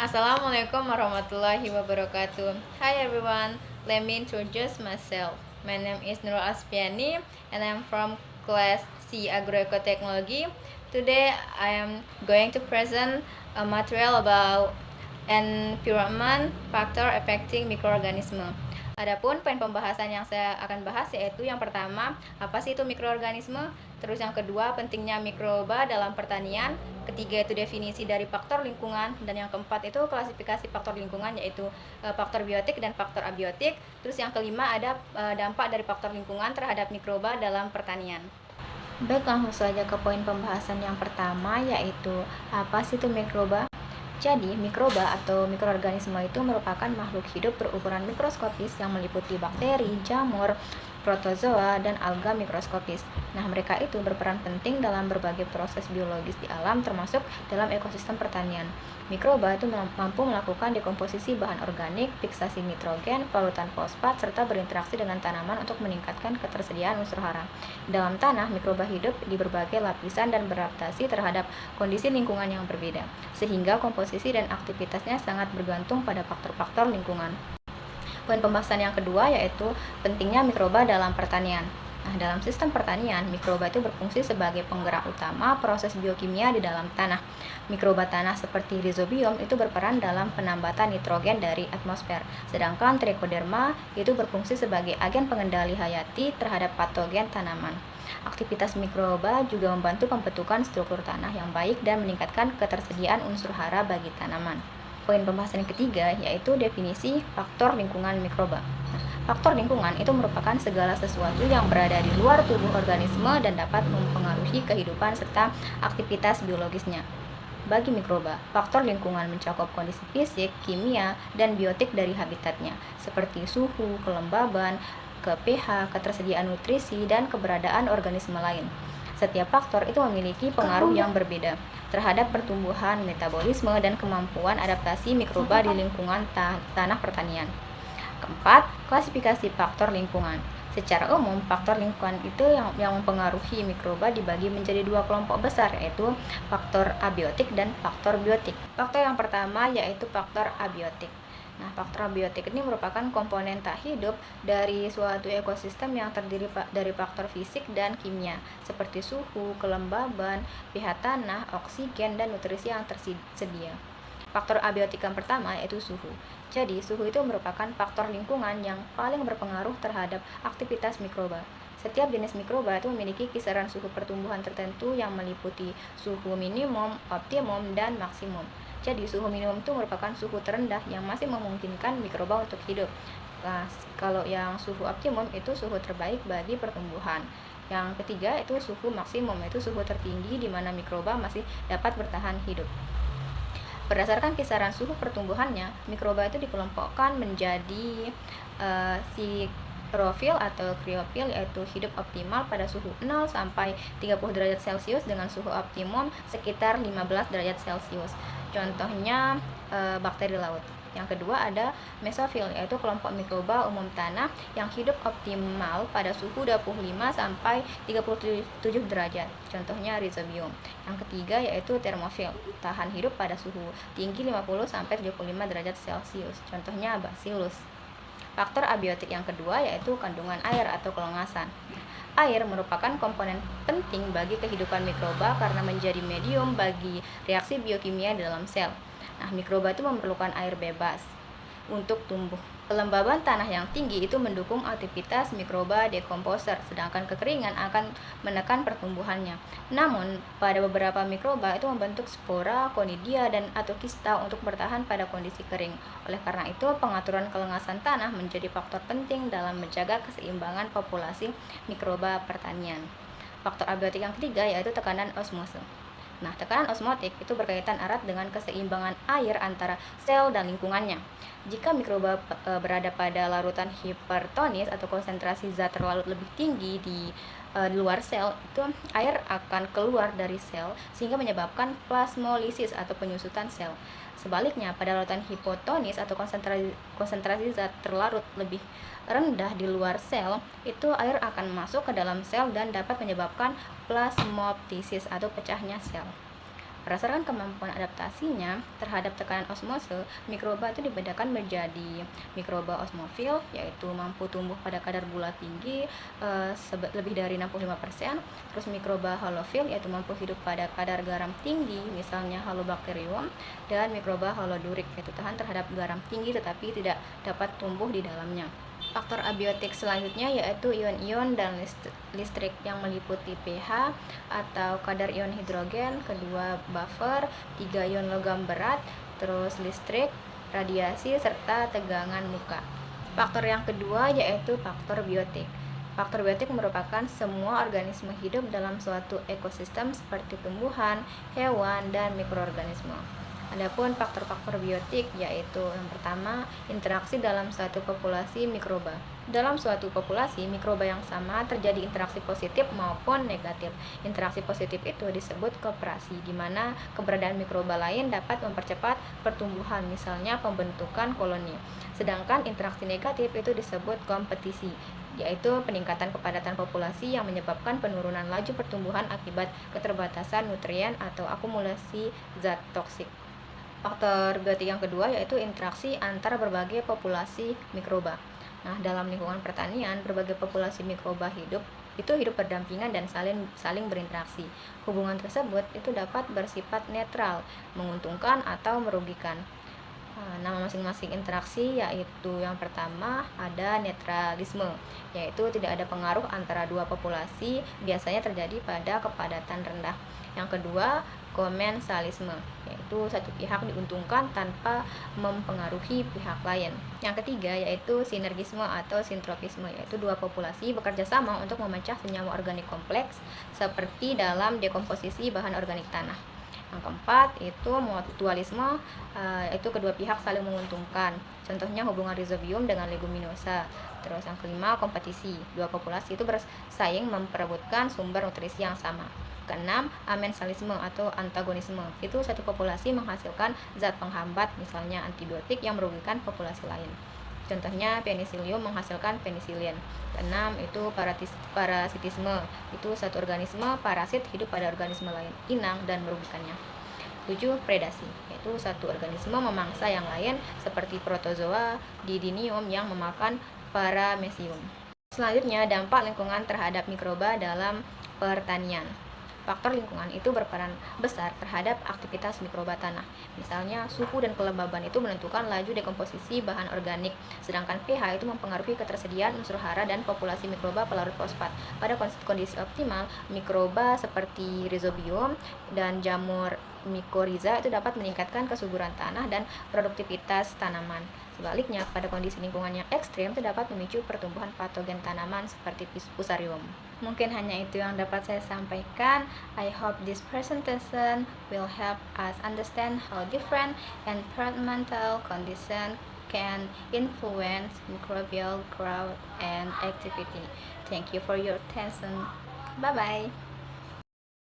Assalamualaikum warahmatullahi wabarakatuh. Hi everyone, let me introduce myself. My name is Nurul Aspiani and I'm from class C Agroecotechnology. Today I am going to present a material about environment factor affecting microorganism. Adapun poin pembahasan yang saya akan bahas yaitu yang pertama, apa sih itu mikroorganisme? Terus yang kedua, pentingnya mikroba dalam pertanian. Ketiga itu definisi dari faktor lingkungan, dan yang keempat itu klasifikasi faktor lingkungan yaitu faktor biotik dan faktor abiotik. Terus yang kelima ada dampak dari faktor lingkungan terhadap mikroba dalam pertanian. Baik, langsung saja ke poin pembahasan yang pertama yaitu apa sih itu mikroba? Jadi, mikroba atau mikroorganisme itu merupakan makhluk hidup berukuran mikroskopis yang meliputi bakteri, jamur, protozoa, dan alga mikroskopis. Nah, mereka itu berperan penting dalam berbagai proses biologis di alam, termasuk dalam ekosistem pertanian. Mikroba itu mampu melakukan dekomposisi bahan organik, fiksasi nitrogen, polutan fosfat, serta berinteraksi dengan tanaman untuk meningkatkan ketersediaan unsur hara. Dalam tanah, mikroba hidup di berbagai lapisan dan beradaptasi terhadap kondisi lingkungan yang berbeda, sehingga komposisi dan aktivitasnya sangat bergantung pada faktor-faktor lingkungan. Poin pembahasan yang kedua yaitu pentingnya mikroba dalam pertanian. Nah, dalam sistem pertanian, mikroba itu berfungsi sebagai penggerak utama proses biokimia di dalam tanah. Mikroba tanah seperti rhizobium itu berperan dalam penambatan nitrogen dari atmosfer, sedangkan trichoderma itu berfungsi sebagai agen pengendali hayati terhadap patogen tanaman. Aktivitas mikroba juga membantu pembentukan struktur tanah yang baik dan meningkatkan ketersediaan unsur hara bagi tanaman. Poin pembahasan yang ketiga yaitu definisi faktor lingkungan mikroba. Faktor lingkungan itu merupakan segala sesuatu yang berada di luar tubuh organisme dan dapat mempengaruhi kehidupan serta aktivitas biologisnya. Bagi mikroba, faktor lingkungan mencakup kondisi fisik, kimia, dan biotik dari habitatnya, seperti suhu, kelembaban, pH, ketersediaan nutrisi, dan keberadaan organisme lain. Setiap faktor itu memiliki pengaruh yang berbeda terhadap pertumbuhan, metabolisme, dan kemampuan adaptasi mikroba di lingkungan tanah pertanian. Keempat, klasifikasi faktor lingkungan. Secara umum, faktor lingkungan itu yang mempengaruhi mikroba dibagi menjadi dua kelompok besar, yaitu faktor abiotik dan faktor biotik. Faktor yang pertama yaitu faktor abiotik. Nah, faktor abiotik ini merupakan komponen tak hidup dari suatu ekosistem yang terdiri dari faktor fisik dan kimia, seperti suhu, kelembaban, pH tanah, oksigen, dan nutrisi yang tersedia. Faktor abiotik yang pertama yaitu suhu. Jadi, suhu itu merupakan faktor lingkungan yang paling berpengaruh terhadap aktivitas mikroba. Setiap jenis mikroba itu memiliki kisaran suhu pertumbuhan tertentu yang meliputi suhu minimum, optimum, dan maksimum. Jadi, suhu minimum itu merupakan suhu terendah yang masih memungkinkan mikroba untuk hidup. Nah, kalau yang suhu optimum itu suhu terbaik bagi pertumbuhan. Yang ketiga itu suhu maksimum, itu suhu tertinggi di mana mikroba masih dapat bertahan hidup. Berdasarkan kisaran suhu pertumbuhannya, mikroba itu dikelompokkan menjadi siklofil atau kriofil, yaitu hidup optimal pada suhu 0 sampai 30 derajat Celcius dengan suhu optimum sekitar 15 derajat Celcius. Contohnya bakteri laut. Yang kedua ada mesofil, yaitu kelompok mikroba umum tanah yang hidup optimal pada suhu 25 sampai 37 derajat. Contohnya rhizobium. Yang ketiga yaitu termofil, tahan hidup pada suhu tinggi 50 sampai 75 derajat Celcius. Contohnya bacillus. Faktor abiotik yang kedua yaitu kandungan air atau kelengasan. Air merupakan komponen penting bagi kehidupan mikroba karena menjadi medium bagi reaksi biokimia di dalam sel. Nah, mikroba itu memerlukan air bebas untuk tumbuh. Kelembaban tanah yang tinggi itu mendukung aktivitas mikroba dekomposer, sedangkan kekeringan akan menekan pertumbuhannya. Namun, pada beberapa mikroba itu membentuk spora, konidia, dan atau kista untuk bertahan pada kondisi kering. Oleh karena itu, pengaturan kelengasan tanah menjadi faktor penting dalam menjaga keseimbangan populasi mikroba pertanian. Faktor abiotik yang ketiga yaitu tekanan osmose. Nah, tekanan osmotik itu berkaitan erat dengan keseimbangan air antara sel dan lingkungannya. Jika mikroba berada pada larutan hipertonis atau konsentrasi zat terlarut lebih tinggi di luar sel, itu air akan keluar dari sel sehingga menyebabkan plasmolisis atau penyusutan sel. Sebaliknya, pada larutan hipotonis atau konsentrasi zat terlarut lebih rendah di luar sel, itu air akan masuk ke dalam sel dan dapat menyebabkan plasmoptosis atau pecahnya sel. Berdasarkan kemampuan adaptasinya terhadap tekanan osmose, mikroba itu dibedakan menjadi mikroba osmofil, yaitu mampu tumbuh pada kadar gula tinggi lebih dari 65%, terus mikroba halofil, yaitu mampu hidup pada kadar garam tinggi, misalnya halobacterium, dan mikroba halodurik, yaitu tahan terhadap garam tinggi tetapi tidak dapat tumbuh di dalamnya. Faktor abiotik selanjutnya yaitu ion-ion dan listrik yang meliputi pH atau kadar ion hidrogen, kedua buffer, 3 ion logam berat, terus listrik, radiasi, serta tegangan muka. Faktor yang kedua yaitu faktor biotik. Faktor biotik merupakan semua organisme hidup dalam suatu ekosistem seperti tumbuhan, hewan, dan mikroorganisme. Adapun faktor-faktor biotik yaitu yang pertama, interaksi dalam suatu populasi mikroba. Dalam suatu populasi mikroba yang sama terjadi interaksi positif maupun negatif. Interaksi positif itu disebut kooperasi, di mana keberadaan mikroba lain dapat mempercepat pertumbuhan, misalnya pembentukan koloni. Sedangkan interaksi negatif itu disebut kompetisi, yaitu peningkatan kepadatan populasi yang menyebabkan penurunan laju pertumbuhan akibat keterbatasan nutrien atau akumulasi zat toksik. Faktor biotik yang kedua yaitu interaksi antara berbagai populasi mikroba. Nah, dalam lingkungan pertanian, berbagai populasi mikroba hidup berdampingan dan saling berinteraksi. Hubungan tersebut itu dapat bersifat netral, menguntungkan atau merugikan. Nama masing-masing interaksi yaitu yang pertama ada netralisme, yaitu tidak ada pengaruh antara dua populasi, biasanya terjadi pada kepadatan rendah. Yang kedua, komensalisme, yaitu satu pihak diuntungkan tanpa mempengaruhi pihak lain. Yang ketiga yaitu sinergisme atau sintropisme, yaitu dua populasi bekerja sama untuk memecah senyawa organik kompleks seperti dalam dekomposisi bahan organik tanah. Yang keempat itu mutualisme, yaitu kedua pihak saling menguntungkan. Contohnya hubungan rhizobium dengan leguminosa. Terus yang kelima kompetisi, dua populasi itu bersaing memperebutkan sumber nutrisi yang sama. Keenam, amensalisme atau antagonisme, itu satu populasi menghasilkan zat penghambat, misalnya antibiotik yang merugikan populasi lain. Contohnya penicillium menghasilkan penicillin. Keenam itu parasitisme, itu satu organisme parasit hidup pada organisme lain, inang dan merugikannya. 7. Predasi, yaitu satu organisme memangsa yang lain seperti protozoa didinium yang memakan paramecium. Selanjutnya, dampak lingkungan terhadap mikroba dalam pertanian. Faktor lingkungan itu berperan besar terhadap aktivitas mikroba tanah. Misalnya, suhu dan kelembaban itu menentukan laju dekomposisi bahan organik, sedangkan pH itu mempengaruhi ketersediaan unsur hara dan populasi mikroba pelarut fosfat. Pada kondisi optimal, mikroba seperti rhizobium dan jamur mycorrhiza itu dapat meningkatkan kesuburan tanah dan produktivitas tanaman. Sebaliknya, pada kondisi lingkungan yang ekstrim itu dapat memicu pertumbuhan patogen tanaman seperti Fusarium. Mungkin hanya itu yang dapat saya sampaikan. I hope this presentation will help us understand how different environmental conditions can influence microbial growth and activity. Thank you for your attention. Bye-bye.